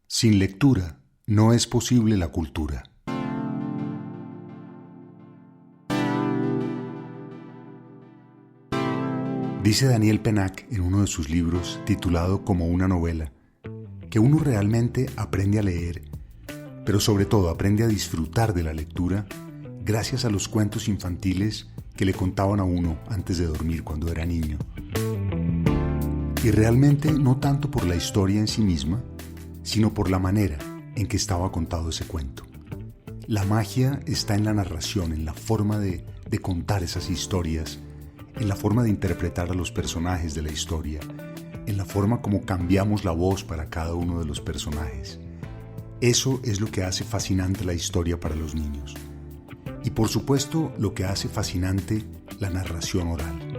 Sin lectura no es posible la cultura. Dice Daniel Pennac en uno de sus libros, titulado Como una novela, que uno realmente aprende a leer, pero sobre todo aprende a disfrutar de la lectura gracias a los cuentos infantiles que le contaban a uno antes de dormir cuando era niño. Y realmente no tanto por la historia en sí misma, sino por la manera en que estaba contado ese cuento. La magia está en la narración, en la forma de contar esas historias, en la forma de interpretar a los personajes de la historia, en la forma como cambiamos la voz para cada uno de los personajes. Eso es lo que hace fascinante la historia para los niños. Y por supuesto, lo que hace fascinante la narración oral.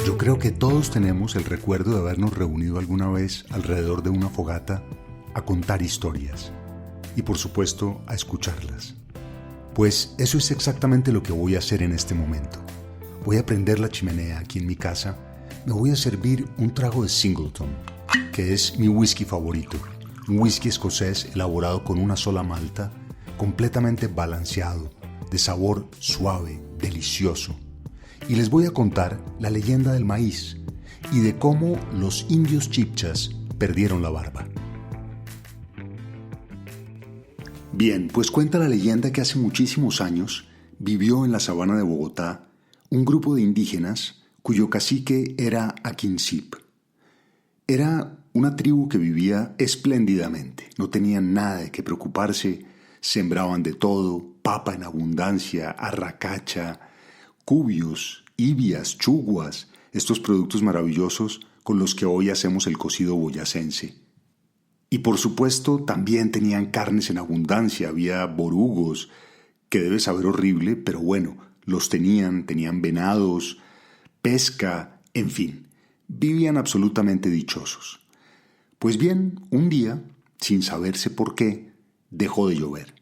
Yo creo que todos tenemos el recuerdo de habernos reunido alguna vez alrededor de una fogata a contar historias y por supuesto a escucharlas. Pues eso es exactamente lo que voy a hacer en este momento. Voy a prender la chimenea aquí en mi casa, me voy a servir un trago de Singleton, que es mi whisky favorito, un whisky escocés elaborado con una sola malta, completamente balanceado, de sabor suave, delicioso. Y les voy a contar la leyenda del maíz y de cómo los indios chibchas perdieron la barba. Bien, pues cuenta la leyenda que hace muchísimos años vivió en la sabana de Bogotá un grupo de indígenas cuyo cacique era Aquincip. Era una tribu que vivía espléndidamente, no tenían nada de qué preocuparse, sembraban de todo, papa en abundancia, arracacha, cubios, ibias, chuguas, estos productos maravillosos con los que hoy hacemos el cocido boyacense. Y por supuesto también tenían carnes en abundancia, había borugos, que debe saber horrible, pero bueno, los tenían venados, pesca, en fin, vivían absolutamente dichosos. Pues bien, un día, sin saberse por qué, dejó de llover.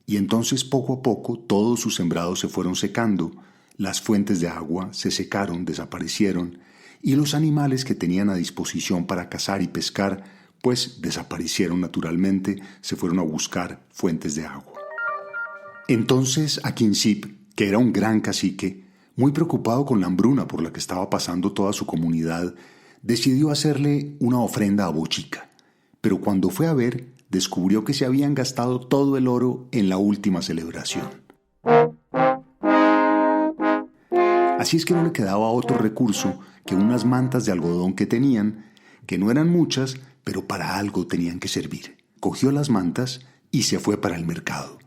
Y entonces poco a poco todos sus sembrados se fueron secando, las fuentes de agua se secaron, desaparecieron, y los animales que tenían a disposición para cazar y pescar, pues desaparecieron naturalmente, se fueron a buscar fuentes de agua. Entonces Aquincip, que era un gran cacique, muy preocupado con la hambruna por la que estaba pasando toda su comunidad, decidió hacerle una ofrenda a Bochica, pero cuando fue a ver, descubrió que se habían gastado todo el oro en la última celebración. Así es que no le quedaba otro recurso que unas mantas de algodón que tenían, que no eran muchas, pero para algo tenían que servir. Cogió las mantas y se fue para el mercado.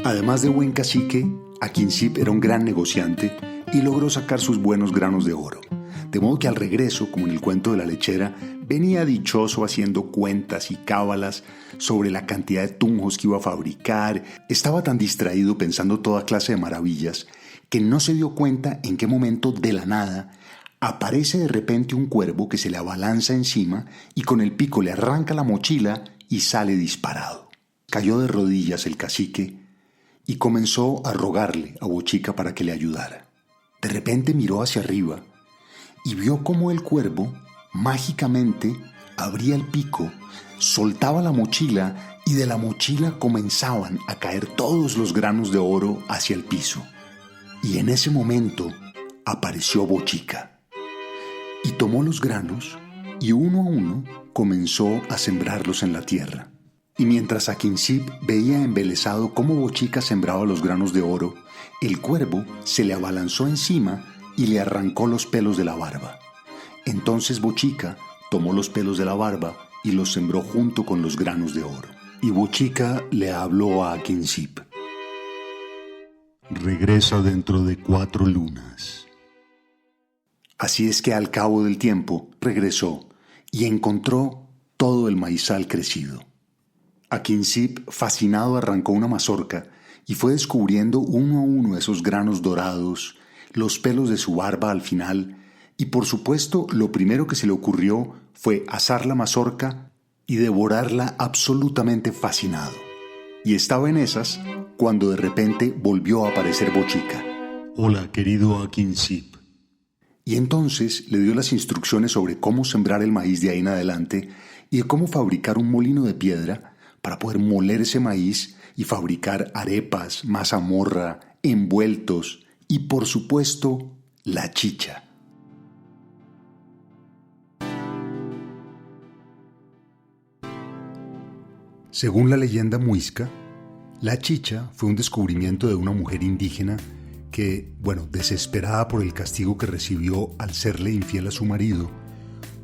Además de buen cacique, Aquincip era un gran negociante y logró sacar sus buenos granos de oro. De modo que al regreso, como en el cuento de la lechera, venía dichoso haciendo cuentas y cábalas sobre la cantidad de tunjos que iba a fabricar. Estaba tan distraído pensando toda clase de maravillas que no se dio cuenta en qué momento de la nada aparece de repente un cuervo que se le abalanza encima y con el pico le arranca la mochila y sale disparado. Cayó de rodillas el cacique y comenzó a rogarle a Bochica para que le ayudara. De repente miró hacia arriba y vio cómo el cuervo mágicamente abría el pico, soltaba la mochila y de la mochila comenzaban a caer todos los granos de oro hacia el piso. Y en ese momento apareció Bochica y tomó los granos y uno a uno comenzó a sembrarlos en la tierra. Y mientras Aquincip veía embelesado cómo Bochica sembraba los granos de oro, el cuervo se le abalanzó encima y le arrancó los pelos de la barba. Entonces Bochica tomó los pelos de la barba y los sembró junto con los granos de oro. Y Bochica le habló a Aquincip. Regresa dentro de 4 lunas. Así es que al cabo del tiempo regresó y encontró todo el maizal crecido. Aquincip, fascinado, arrancó una mazorca y fue descubriendo uno a uno esos granos dorados, los pelos de su barba al final, y por supuesto lo primero que se le ocurrió fue asar la mazorca y devorarla absolutamente fascinado. Y estaba en esas cuando de repente volvió a aparecer Bochica. Hola, querido Aquincip. Y entonces le dio las instrucciones sobre cómo sembrar el maíz de ahí en adelante y de cómo fabricar un molino de piedra para poder moler ese maíz y fabricar arepas, mazamorra, envueltos y, por supuesto, la chicha. Según la leyenda muisca, la chicha fue un descubrimiento de una mujer indígena que, desesperada por el castigo que recibió al serle infiel a su marido,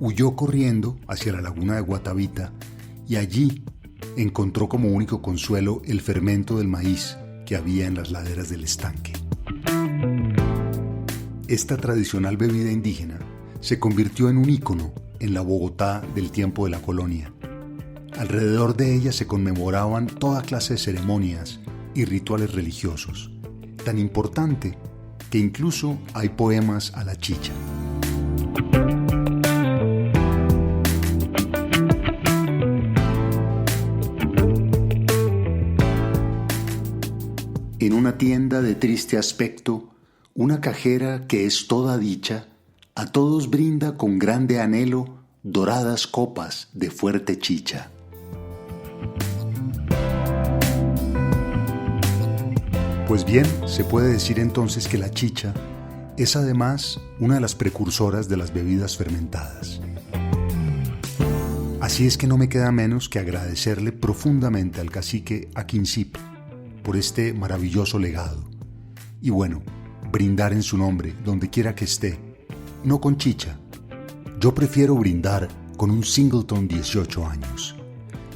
huyó corriendo hacia la laguna de Guatavita y allí encontró como único consuelo el fermento del maíz que había en las laderas del estanque. Esta tradicional bebida indígena se convirtió en un ícono en la Bogotá del tiempo de la colonia. Alrededor de ella se conmemoraban toda clase de ceremonias y rituales religiosos, tan importante que incluso hay poemas a la chicha. En una tienda de triste aspecto, una cajera que es toda dicha, a todos brinda con grande anhelo doradas copas de fuerte chicha. Pues bien, se puede decir entonces que la chicha es además una de las precursoras de las bebidas fermentadas. Así es que no me queda menos que agradecerle profundamente al cacique Aquincip por este maravilloso legado. Y brindar en su nombre, donde quiera que esté, no con chicha. Yo prefiero brindar con un Singleton 18 años,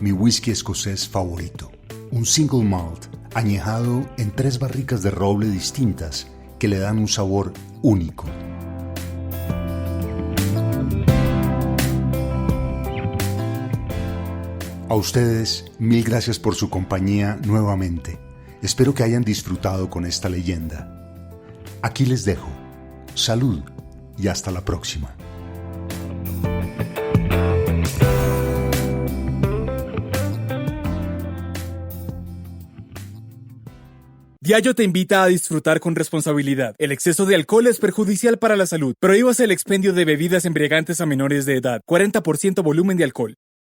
mi whisky escocés favorito, un single malt añejado en 3 barricas de roble distintas que le dan un sabor único. A ustedes, mil gracias por su compañía nuevamente. Espero que hayan disfrutado con esta leyenda. Aquí les dejo. Salud y hasta la próxima. Diageo te invita a disfrutar con responsabilidad. El exceso de alcohol es perjudicial para la salud. Prohíbas el expendio de bebidas embriagantes a menores de edad. 40% volumen de alcohol.